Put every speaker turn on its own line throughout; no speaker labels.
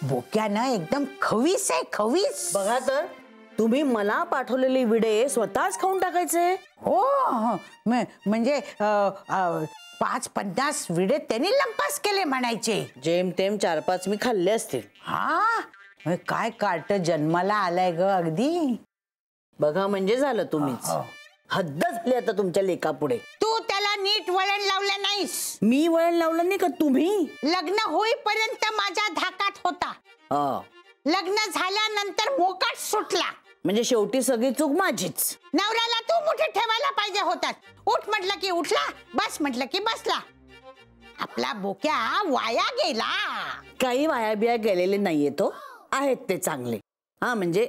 बोक्यानं एकदम खवीस आहे, खवीस.
बघा तर, तुम्ही मला पाठवलेले विडे स्वतःच खाऊन टाकायचे.
हो, म्हणजे 5-50 विडे त्यांनी लंपास केले म्हणायचे.
जेमतेम 4-5 मी खाल्ले असतील.
हा, काय कार्ट जन्माला आलाय ग अगदी.
बघा म्हणजे झालं तुम्हीच. हद्द झाली आता तुमच्या लेकापुढे.
तू त्याला नीट वळण लावलं नाहीस.
मी वळण लावलं नाही का? तुम्ही
लग्न होईपर्यंत माझ्या धाकात होता. लग्न झाल्यानंतर मोकाट सुटला.
म्हणजे शेवटी सगळी चूक माझीच.
नवऱ्याला तू मुठीत ठेवायला पाहिजे होतात. उठ म्हटलं की उठला, बस म्हटलं की बसला. आपला बोक्या वाया गेला.
काही वाया बिया गेलेले नाहीये तो, आहेत ते चांगले. हा, म्हणजे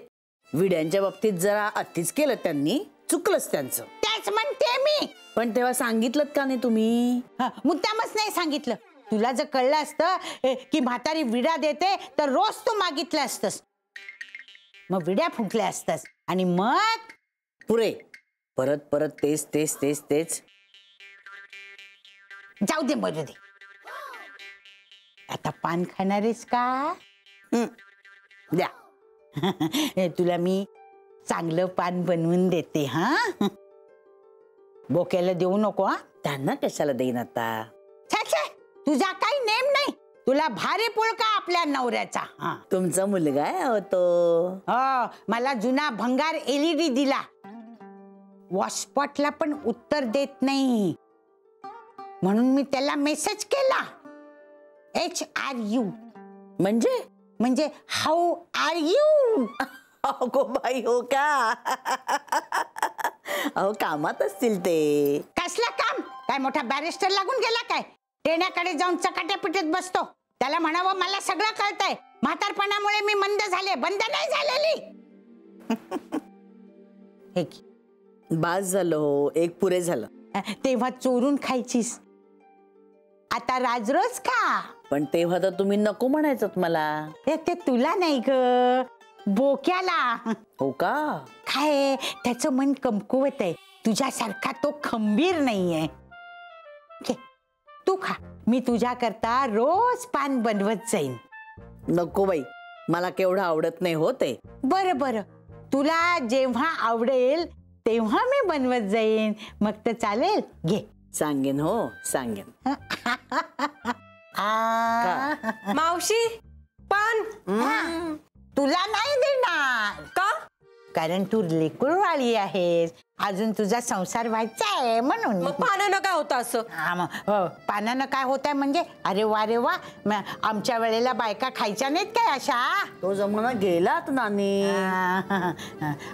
विड्यांच्या बाबतीत जरा अतिच केलं त्यांनी, चुकलंच त्यांचं.
तेच म्हणते मी.
पण तेव्हा सांगितलं का नाही तुम्ही?
मुद्दामच नाही सांगितलं. तुला जर कळलं असतं की म्हातारी विडा देते तर रोज तू मागितलं असतस, मग विड्या फुंकल्या असतस. आणि मग
पुरे परत परत तेच तेच तेच तेच.
जाऊ दे, मरू दे. आता पान खाणारेस का? द्या. तुला मी चांगलं पान बनवून देते. हा, बोक्याला देऊ नको. हा,
त्यांना कशाला देईन आता?
तुझा काही नेम नाही. तुला भारी पुळका आपल्या नवऱ्याचा.
तुमचा मुलगा आहे तो.
मला जुना भंगार LED दिला. वॉशपॉटला पण उत्तर देत नाही, म्हणून मी त्याला मेसेज केला. HRU म्हणजे हाऊ आर यू.
अगो बाई, हो का? अहो, कामात असतील ते.
कसलं काम? काय मोठा बॅरिस्टर लागून गेला काय? टेण्याकडे जाऊन चकाट्या पिटत बसतो. त्याला म्हणावं मला सगळं कळतंय. म्हातारपणामुळे मी मंद झाले, बंद नाही झालेली.
बास झालं हो, एक पुरे झालं.
तेव्हा चोरून खायचीस, आता राजरोज खा.
पण तेव्हा तर तुम्ही नको म्हणायचं मला.
ते तुला नाही ग, बोक्याला.
हो का?
काय त्याचं मन कमकुवत आहे. तुझ्यासारखा तो खंबीर नाहीये. तू खा, मी तुझ्या करता रोज पान बनवत जाईन.
नको बाई, मला केवढं आवडत नाही होते.
बरं बरं, तुला जेव्हा आवडेल तेव्हा मी बनवत जाईन. मग तर चालेल. घे.
सांगेन, हो सांगेन.
मावशी, पान.
तुला नाही देणार.
का?
कारण तू लेकरूवाळी आहेस, अजून तुझा संसार व्हायचा आहे म्हणून.
मग पानानं काय होतं असं?
पानानं काय होत आहे म्हणजे? अरे वा रे वा, आमच्या वेळेला बायका खायच्या नाहीत काय अशा?
तो जमाना गेलात नानी.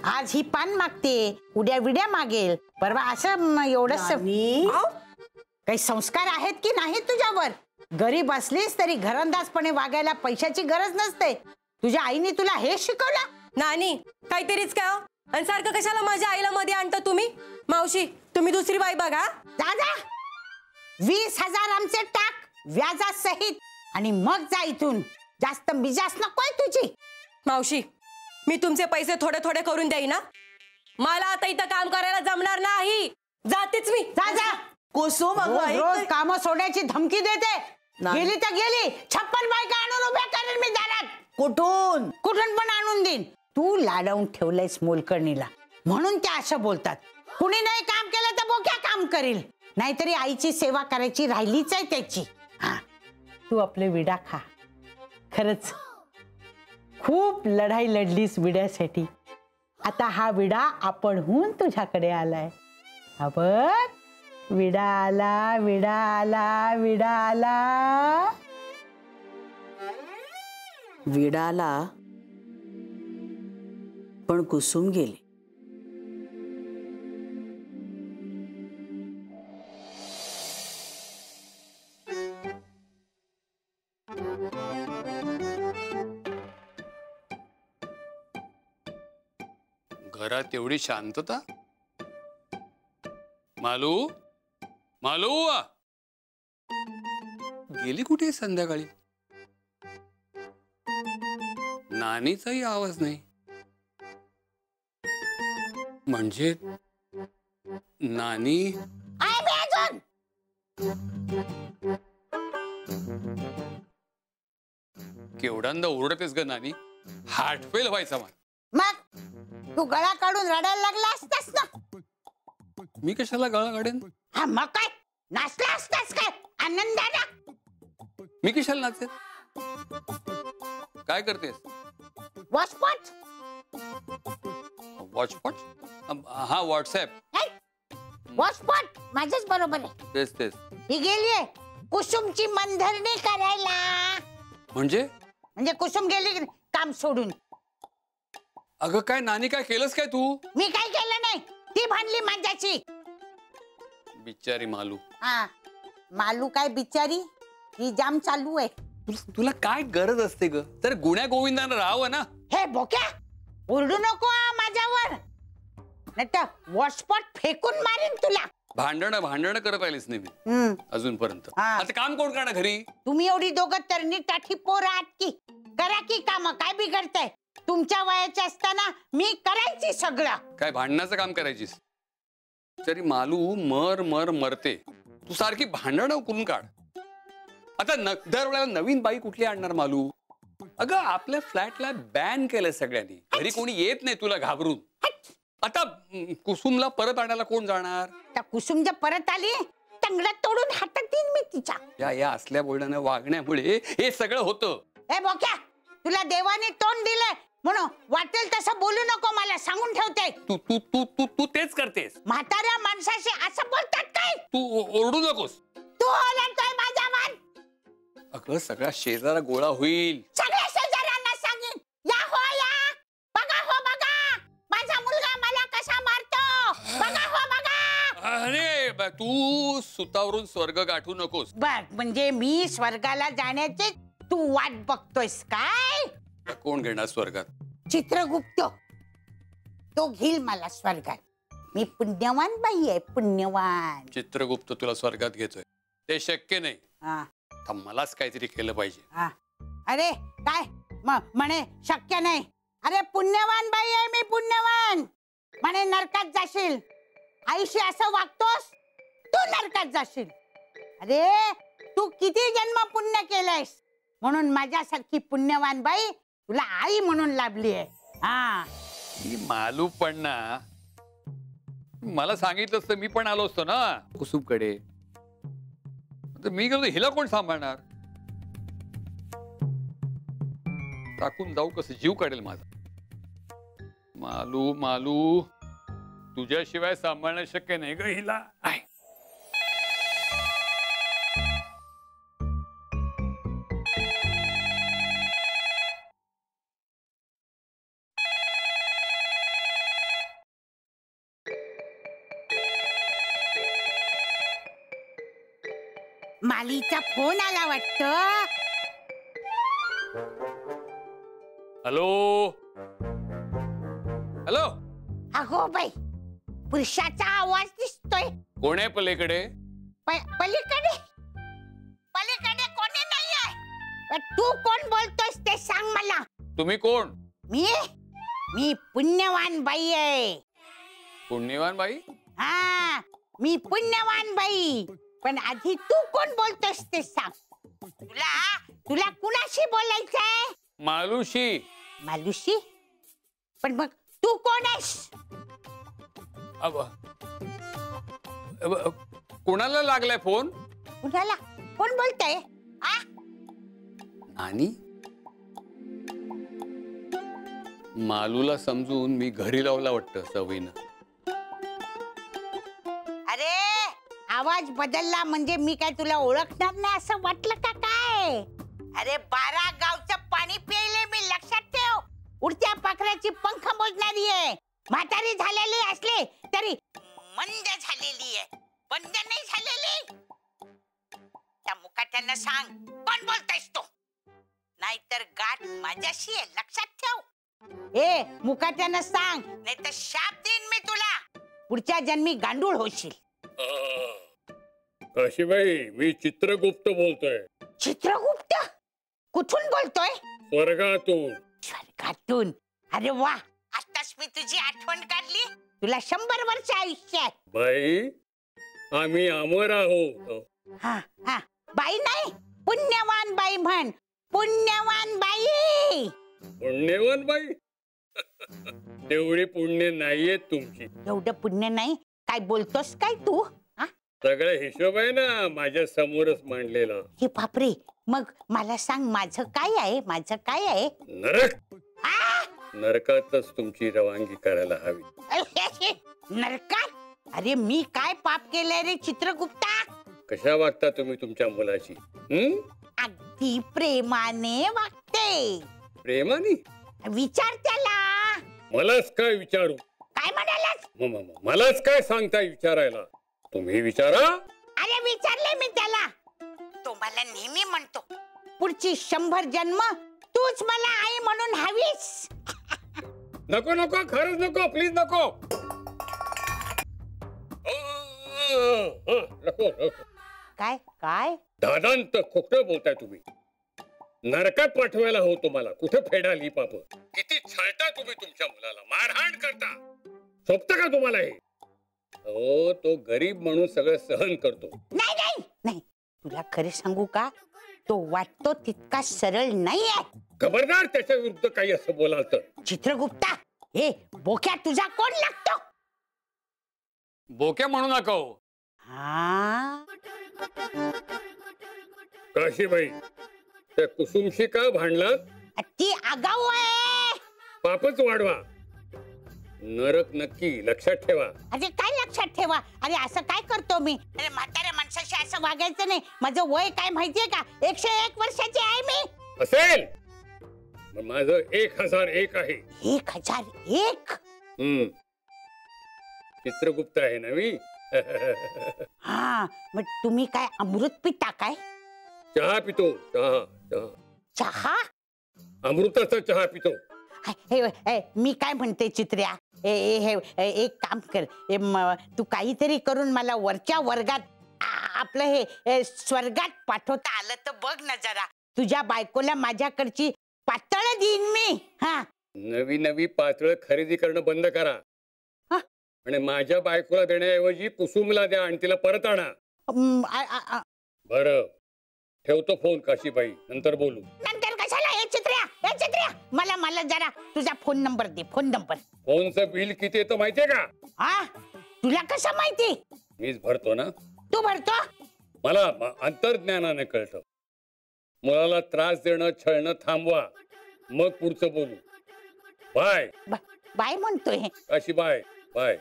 आज ही पान मागते, उद्या विड्या मागेल, परवा असं एवढंच. काही संस्कार आहेत की नाही तुझ्यावर? गरीब असलीस तरी घरंदाजपणे वागायला पैशाची गरज नसते. तुझ्या आईने तुला हे शिकवलं?
नानी, काहीतरीच काय हो? आणि सारखं कशाला माझ्या आईला मध्ये आणता तुम्ही? मावशी, तुम्ही दुसरी बाई बघा.
दादा, 20,000 आमचे टाक व्याजासहित आणि मग जा इथून. जास्त मिजास नकोय तुझी.
मावशी, मी तुमचे पैसे थोडे थोडे करून देईन ना. मला आता इथं काम करायला जमणार नाही. जातेच मी.
जा जा.
कुसुम,
रोज काम सोडायची धमकी देते. गेली तर गेली. 56 बायका आणून उभ्या करेल मी दारात.
कुठून
पण आणून देईन. तू लाडवून ठेवलंयस मोलकर्णीला, म्हणून त्या असं बोलतात. कुणी नाही काम केलं तर बोक्या काम करेल. नाहीतरी आईची सेवा करायची राहिलीच आहे त्याची. तू आपले विडा खा. खरंच खूप लढाई लढलीस विड्यासाठी. आता हा विडा आपणहून तुझ्याकडे आलाय. हा बघ, विडा आला, विडा आला, विडा आला.
विडा आला, पण कुसुम गेली.
घरात एवढी शांतता. मालू, मालू गेली कुठे संध्याकाळी? नानीचाही आवाज नाही. म्हणजे नानी केवढ्यांदा ओरडतेस ग नानी, हार्ट फेल व्हायचा मला.
मग तू गळा काढून रडायला लागला असतास ना.
मी कशाला गळा काढेन?
हा मग काय नाचला असतास काय आनंदाला.
मी कशाला नाचेन? काय करतेस?
वॉचपॉट.
वॉचपॉट? हा व्हॉट्सअप.
वॉचपॉट माझच बरोबर आहे.
तेच तेच.
ही गेलीये कुसुमची मनधरणी करायला.
म्हणजे
कुसुम गेली काम सोडून.
अगं काय नानी, काय केलंस काय तू?
मी काय केलं नाही, ती भांडली माझ्याची.
बिचारी मालू.
हा मालू काय बिचारी, ही जाम चालू आहे.
तुला काय गरज असते ग? तर गुण्या गोविंदानं राहावं ना.
हे बोक्या ओरडू नको माझ्यावर, नाहीतर वॉचपॉट फेकून मारीन तुला.
भांडणं करत राहिलीस नेहमी अजूनपर्यंत.
हा.
आता काम कोण करणार घरी?
तुम्ही एवढी दोघं तरणी टाठी पोरं आहात की, करा की काम. काय बिघडतंय? तुमच्या वयाच्या असताना मी करायची सगळं.
काय भांडणाचं काम करायचीस? तरी मालू मरते. तू सारखी भांडणं करून काढ. आता दरवेळेला नवीन बाई कुठली आणणार मालू? अगं आपल्या फ्लॅटला बॅन केलं सगळ्यांनी. घरी कोणी येत नाही तुला घाबरून. आता कुसुमला परत आणायला कोण जाणार?
त्या कुसुम जर परत आली तंगडं तोडून हातात देईन मी तिच्या.
या असल्या बोलण्यानं वागण्यामुळे हे सगळं होतं.
ए बोक्या, तुला देवाने तोंड दिलंय म्हणून वाटेल तसं बोलू नको, मला सांगून ठेवते.
तू तू तू तू तू तेच करतेस.
म्हाताऱ्या माणसाशी असं बोलतात काय?
तू ओरडू नकोस.
तू ओरडतोय माझ्यावर.
अगं सगळा शेजारा गोळा होईल.
सगळ्या शेजाऱ्यांना सांगेन, या हो या, बघा हो बघा माझा मुलगा मला कसा मारतो, बघा हो बघा.
अरे तू सुतावरून स्वर्ग गाठू नकोस.
बर म्हणजे मी स्वर्गाला जाण्याचे तू वाट बघतोयस काय?
कोण घेणार स्वर्गात?
चित्रगुप्त, तो घेईल मला स्वर्गात. मी पुण्यवान बाई आहे, पुण्यवान.
चित्रगुप्त तुला स्वर्गात घेतोय ते शक्य नाही.
हा
मलाच काहीतरी केलं पाहिजे.
हा. अरे काय म्हणे शक्य नाही? अरे पुण्यवान बाई आहे मी, पुण्यवान. म्हणे नरकात जाशील, आईशी असं वागतोस तू नरकात जाशील. अरे तू किती जन्म पुण्य केलंयस म्हणून माझ्यासारखी पुण्यवान बाई तुला आई म्हणून लाभली आहे. हा
ही मालू पण ना, मला सांगितलं असतं मी पण आलो असतो ना कुसुमकडे. मी गेलो हिला कोण सांभाळणार? टाकून जाऊ कसं, जीव काढेल माझा. मालू तुझ्याशिवाय सांभाळणं शक्य नाही ग हिला.
मालीचा फोन आला वाटतं.
हॅलो.
अगो बाई, पुरुषाचा आवाज दिसतोय.
कोण आहे पलीकडे?
पलीकडे कोणी नाही आहे. तू कोण बोलतोयस ते सांग मला.
तुम्ही कोण?
मी पुण्यवान बाई आहे.
पुण्यवान बाई?
हा मी पुण्यवान बाई. पण आधी तू कोण बोलतोस ते सांग. तुला कुणाशी बोलायचंय?
मालूशी.
मालूशी? पण मग तू कोण आहेस?
कोणाला लागलाय फोन?
कुणाला? कोण बोलतय?
नानी. मालूला समजून मी घरी लावला वाटतं सवयीनं.
अरे आवाज बदलला म्हणजे मी काय तुला ओळखणार नाही असं वाटलं का काय? अरे 12 गावचं पाणी प्यायले मी, लक्षात ठेव. उडत्या पाखराची पंख मोजणारी आहे. म्हातारी झालेली असली तरी मंद झालेली आहे, बंद नाही झालेली. त्या मुकाट्यांना सांग कोण बोलतोयस तू, नाहीतर गाठ माझ्याशी आहे, लक्षात ठेव. ए मुकाट्यांना सांग, नाहीतर शाप देईन मी तुला. पुढच्या जन्मी गांडूळ होशील.
काशीबाई, मी चित्रगुप्त बोलतोय.
चित्रगुप्त? कुठून बोलतोय?
स्वर्गातून.
स्वर्गातून? अरे वा, आताच मी तुझी आठवण काढली. तुला 100 वर्ष आयुष्य आहे.
बाई, आम्ही अमर आहोत.
हा हा, बाई नाही, पुण्यवान बाई म्हण. पुण्यवान बाई.
पुण्यवान बाई? तेवढी पुण्य नाहीयेत तुमची.
एवढं पुण्य नाही. काय बोलतोस काय तू?
सगळा हिशोब आहे ना माझ्या समोरच मांडलेला.
हे बापरे, मग मला सांग माझं काय आहे? माझं काय आहे?
नरक. नरकातच तुमची रवानगी करायला हवी.
नरकात? अरे मी काय पाप केलंय रे चित्रगुप्ता?
कशा वागता तुम्ही तुमच्या मुलाची?
अगदी प्रेमाने वागते.
प्रेमाने?
विचार त्याला.
मलाच काय विचारू?
काय म्हणालास?
मलाच काय सांगताय विचारायला? तुम्ही विचारा.
अरे विचारले मी त्याला. तो मला नेहमी म्हणतो पुढची 100 जन्म तूच मला आई म्हणून हवीस.
नको नको, खरंच नको, प्लीज नको. नको नको.
काय काय
दादांत खोटं बोलताय तुम्ही. नरकात पाठवायला हो तुम्हाला. कुठे फेडाली पाप. किती छळता तुम्ही तुमच्या मुलाला. मारहाण करता. सोपतं का तुम्हाला हे? हो, तो गरीब म्हणून सगळं सहन करतो.
नाही नाही नाही, तुला खरे सांगू का, तो वाटतो तितका सरळ नाहीये.
खबरदार त्याच्या विरुद्ध काही असं बोलाल तर.
चित्रगुप्ता, हे बोक्या तुझा कोण लागतो?
बोक्या म्हणू नका.
हा,
काशीबाई, त्या कुसुमशी का भांडलात?
ती आगाऊ आहे.
पापच वाढवा. नरक नक्की, लक्षात ठेवा.
अरे काय लक्षात ठेवा? अरे असं काय करतो मी? अरे म्हाताऱ्या माणसाशी असं वागायचं नाही. माझं वय काय माहितीये का? 101 वर्षाची आहे मी.
असेल मग माझं 1001 आहे.
1001?
चित्रगुप्त आहे ना मी.
हा, मग तुम्ही काय अमृत पिता काय?
चहा पितो. चहा चहा
चहा?
अमृताचा चहा पितो.
मी काय म्हणते चित्र्या, एक काम कर. तू काहीतरी करून मला वरच्या वर्गात आपलं हे स्वर्गात पाठवता आलं तर बघ ना जरा. तुझ्या बायकोला माझ्याकडची पातळ देईन मी. हा,
नवी नवी पातळ खरेदी करणं बंद करा. आणि माझ्या बायकोला देण्याऐवजी कुसुमला द्या आणि तिला परत आणा. बरं, ठेवतो फोन काशीबाई, नंतर बोलू.
नंतर कशाला? हे चित्र्या, मला जरा तुझा फोन नंबर दे. Phone number.
फोनचं बिल किती येतं माहितीये का?
हा, तुला कसं माहिती?
मीच भरतो ना.
तू भरतो?
मला अंतर्ज्ञानाने कळतं. मुलाला त्रास देणं, छळणं थांबवा, मग पुढचं बोलू. बाय.
बाय म्हणतोय
काशीबाई, बाय.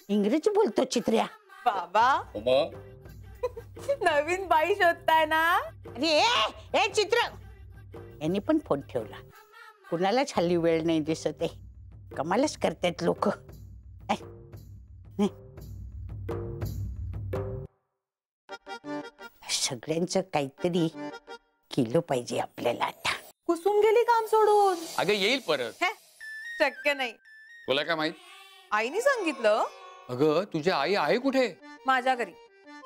इंग्रजी बोलतो चित्र्या.
बाबा, नवीन बाई शोधताय ना?
अरे चित्र, यांनी पण फोन ठेवला. कुणालाच हल्ली वेळ नाही दिसत आहे. कमालच करतायत लोक. सगळ्यांचं काहीतरी केलं पाहिजे आपल्याला आता.
कुसुम गेली काम सोडून.
अगं येईल परत.
शक्य नाही.
तुला काय माहित?
आईने सांगितलं.
अगं तुझी आई आहे कुठे?
माझ्या घरी.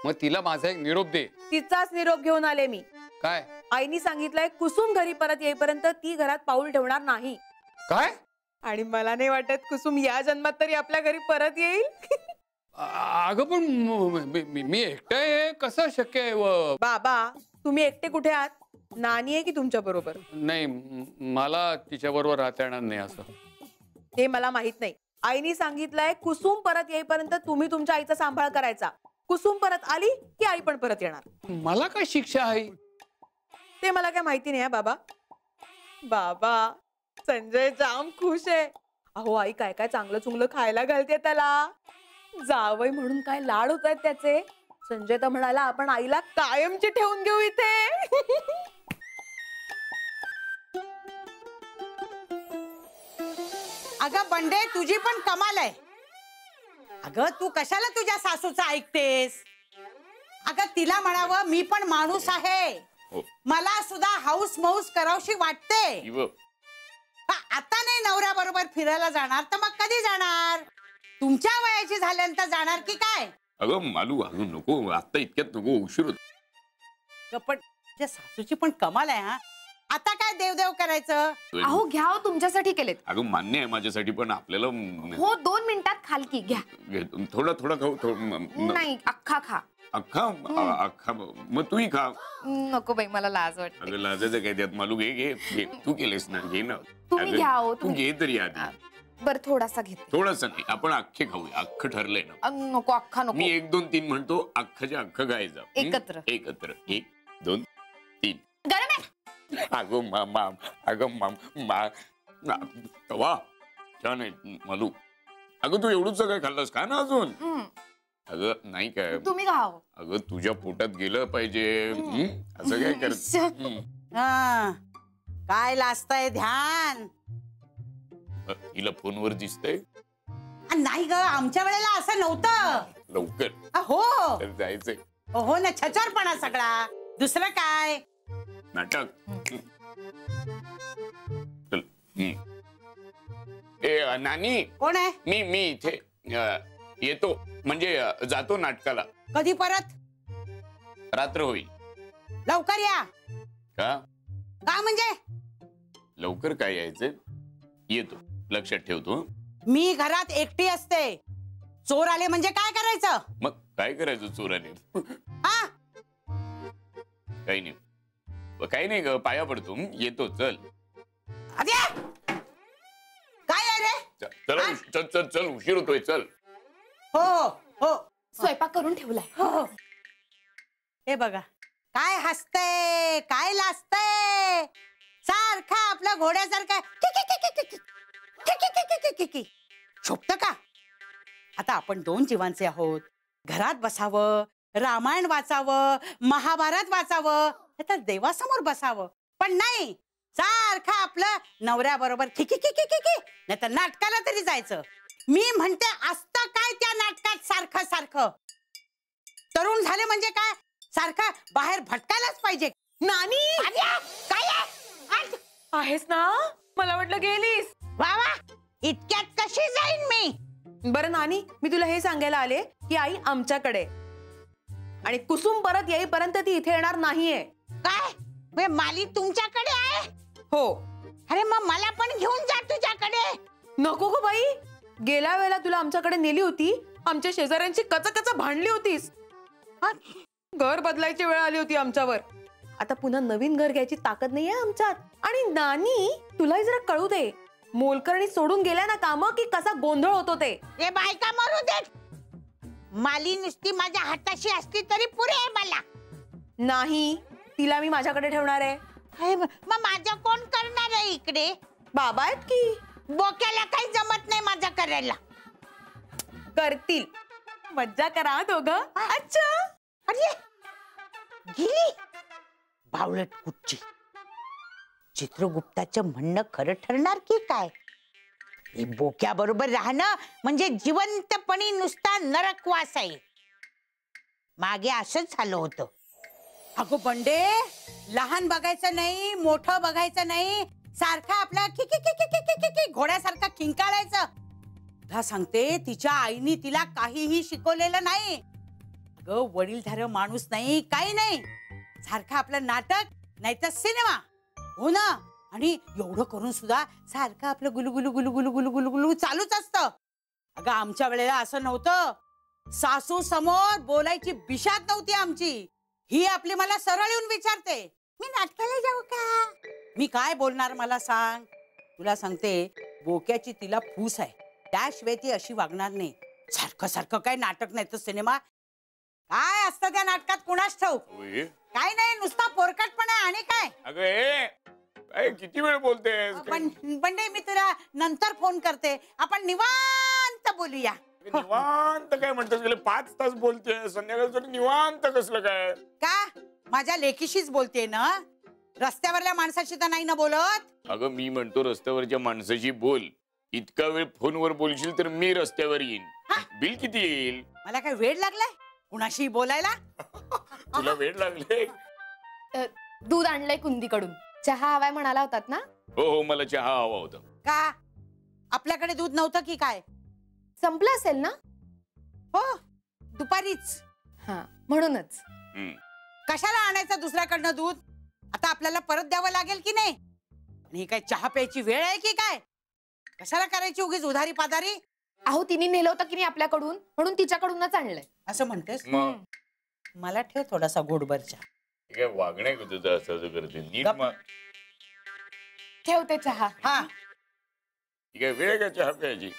मग तिला माझा एक निरोप दे.
तिचाच निरोप घेऊन आले मी.
काय?
आईनी सांगितलंय कुसुम घरी परत येईपर्यंत ती घरात पाऊल ठेवणार नाही.
काय?
आणि मला नाही वाटत कुसुम या जन्मात तरी आपल्या घरी परत येईल.
अगं पण मी एकटा आहे, कसं शक्य आहे?
बाबा, तुम्ही एकटे कुठे आहात? नानी आहे की तुमच्या बरोबर?
नाही, मला तिच्या बरोबर राहता येणार नाही. असं
हे मला माहित नाही. आईनी सांगितलंय कुसुम परत येईपर्यंत तुम्ही तुमच्या आईचा सांभाळ करायचा. कुसुम परत आली की आई पण परत येणार.
मला काय शिक्षा आहे
ते मला काय माहिती नाही बाबा. बाबा, संजय जाम खुश आहे. अहो, आई काय काय चांगलं चुंगलं खायला घालते त्याला. जावई म्हणून काय लाड होत आहेत त्याचे. संजय तर म्हणाला आपण आईला कायमची ठेवून घेऊ इथे.
अगं बंडे, तुझी पण कमाल आहे. अगं तू कशाला तुझ्या सासूचं ऐकतेस? अगं तिला म्हणावं मी पण माणूस आहे. मला सुद्धा हाऊस माऊस करावशी वाटते. आता नाही नवऱ्या बरोबर फिरायला जाणार तर मग कधी जाणार? तुमच्या वयाची झाल्यानंतर जाणार की काय?
अगं मालू, अगं नको, आता इतक्यात नको, उशीर होत.
पण तुझ्या सासूची पण कमाल आहे. हा, आता काय देवदेव करायचं?
अहो घ्या, हो तुमच्यासाठी केलेत.
अगं मान्य आहे माझ्यासाठी, पण आपल्याला
हो 2 मिनिटात खाल की घ्या.
थोडं थोडं
नाही, अख्खा खा.
अख्खा मग तूही खा.
नको बाई मला लाज वाटते.
अगं लाजायचं काय त्यात मालू. घे घे घे. तू केलेस ना, घे ना.
तुम्ही
अगं,
घ्या हो,
तू
तुम्ही.
घे तरी आधी.
बर थोडासा घेते.
थोडंसं नाही, आपण अख्खे खाऊया. अख्खं ठरलंय ना.
नको अख्खा नको.
मी 1 2 3 म्हणतो, अख्खच्या अख्खं खायचं.
एकत्र.
एकत्र. 1 2 3.
गरम आहे.
अगं मामा, अगं वा छान आहे मालू. अगं तू एवढंच सगळं खाल्लंस का ना अजून. अगं नाही काय,
तुम्ही खाओ.
अगं तुझ्या पोटात गेलं पाहिजे. असं काय करत.
हा, काय लाजताय ध्यान.
हिला फोनवर दिसतंय.
नाही ग, आमच्या वेळेला असं नव्हतं.
लवकर
हो
तर जायचंय.
हो ना, छचरपणा सगळा. दुसरं काय.
नाटक. चल. ए नानी,
कोण आहे.
मी इथे येतो. म्हणजे जातो नाटकाला.
कधी परत.
रात्र होईल.
लवकर या.
का
का म्हणजे.
लवकर काय यायचं. येतो, लक्षात ठेवतो.
मी घरात एकटी असते. चोर आले म्हणजे काय करायचं.
मग काय करायचं चोराने.
हा,
काही नाही ग, पाया पडतो. येतो. चल.
आद्या. काय आहे रे.
चल चल चल, उशीर होतोय. चल.
हो हो
स्वयंपाक करून ठेवलाय.
हो. हे बघा, काय हसतय, काय लाजतय. सारखा आपल्या घोड्यासारखा शोभत का. आता आपण 2 जीवांचे आहोत. घरात बसावं, रामायण वाचावं, महाभारत वाचावं, तर देवासमोर बसावं. पण नाही, सारखा आपलं नवऱ्याबरोबर खिकी खिकी खिकी, नाही तर नाटकाला तरी जायचं. मी म्हणते असतं काय त्या नाटकात सारखं सारखं. तरुण झाले म्हणजे काय, सारखं बाहेर भटकायलाच पाहिजे.
नानी
काय आहे?
आहेस ना. मला वाटलं गेलीस.
वा वा, इतक्यात कशी जाईन मी.
बरं नानी, मी तुला हे सांगायला आले की आई आमच्याकडे आणि कुसुम परत येईपर्यंत ती इथे येणार नाहीये.
काय माली तुमच्याकडे आहे.
हो.
अरे मग मला पण घेऊन जा तुझ्याकडे.
नको गो बाई, गेल्या वेळेला तुला आमच्याकडे नेली होती. आमच्या शेजाऱ्यांची कच भांडली होतीस. घर बदलायची वेळ आली होती आमच्यावर. आता पुन्हा नवीन घर घ्यायची ताकद नाहीये आमच्यात. आणि नानी, तुलाही जरा कळू दे, मोलकरणी सोडून गेल्या ना काम की कसा गोंधळ होतो ते.
हे बायका मरू देत. माली नुसती माझ्या हाताशी असती तरी पुरे आहे मला.
नाही, तिला मी माझ्याकडे ठेवणार आहे.
मग माझं कोण करणार आहे इकडे.
बाबा आहेत की.
बोक्याला काही जमत नाही माझं करायला.
करतील. मज्जा करा दोघं. अच्छा.
अरे गेली बावळट कुठची. चित्रगुप्ताचं म्हणणं खरं ठरणार की काय. बोक्या बरोबर राहणं म्हणजे जिवंतपणी नुसता नरकवास आहे. मागे असंच झालं होतं. अगो बंडे, लहान बघायचं नाही, मोठं बघायचं नाही, सारखा आपला खिकी घोड्यासारखा किंकाळायचं. तुला सांगते, तिच्या आईनी तिला काहीही शिकवलेलं नाही. ग वडीलधारं माणूस नाही, काही नाही. सारखा आपलं नाटक नाही तर सिनेमा. हो ना. आणि एवढं करून सुद्धा सारखं आपलं गुलू गुलू गुलू गुलू गुलू गुलू गुलू चालूच असतं. अगं आमच्या वेळेला असं नव्हतं. सासू समोर बोलायची बिशात नव्हती आमची. ही आपली मला सरळ येऊन विचारते, मी नाटकाला जाऊ का. मी काय बोलणार मला सांग. तुला सांगते, बोक्याची तिला फूस आहे. त्याशिवाय ती अशी वागणार नाही. सारखं सारखं काय नाटक नाही तर सिनेमा. काय असतं त्या नाटकात कुणास ठाऊक. काय नाही, नुसता पोरकटपणा. आणि काय.
अगं किती वेळ बोलतेस.
पण मी तुला नंतर फोन करते. आपण निवांत बोलूया.
निवांत काय म्हणतेस. गेले 5 तास बोलते. संध्याकाळचं निवांत कसलं काय.
का माझ्या लेकीशीच बोलते ना. रस्त्यावरल्या माणसाशी तर नाही ना बोलत.
अगं मी म्हणतो रस्त्यावरच्या माणसाशी बोल. इतका वेळ फोनवर बोलशील तर मी रस्त्यावर येईन. बिल किती येईल.
मला काय वेळ लागलाय कुणाशी बोलायला.
तुला वेळ लागले.
दूध आणलंय कुंदीकडून. चहा हवाय म्हणाला होतात ना.
हो मला चहा हवा होता.
का आपल्याकडे दूध नव्हतं की काय.
संपलं असेल ना.
हो, दुपारीच.
हा, म्हणूनच.
कशाला आणायचं दुसऱ्याकडनं दूध. आता आपल्याला परत द्यावं लागेल की नाही. आणि ही काय चहा प्यायची वेळ आहे की काय. कशाला करायची उगीच उधारी पाधारी.
अहो, तिने नेलं होतं की नाही आपल्याकडून, म्हणून तिच्याकडूनच आणलंय.
असं म्हणतेस. मला ठेव थोडासा गोडभर चहा.
काय वागणे का तुझं असं करते नीट
गप.
ठेवते चहा.
हा
ठीक आहे वेळ का चहा प्यायची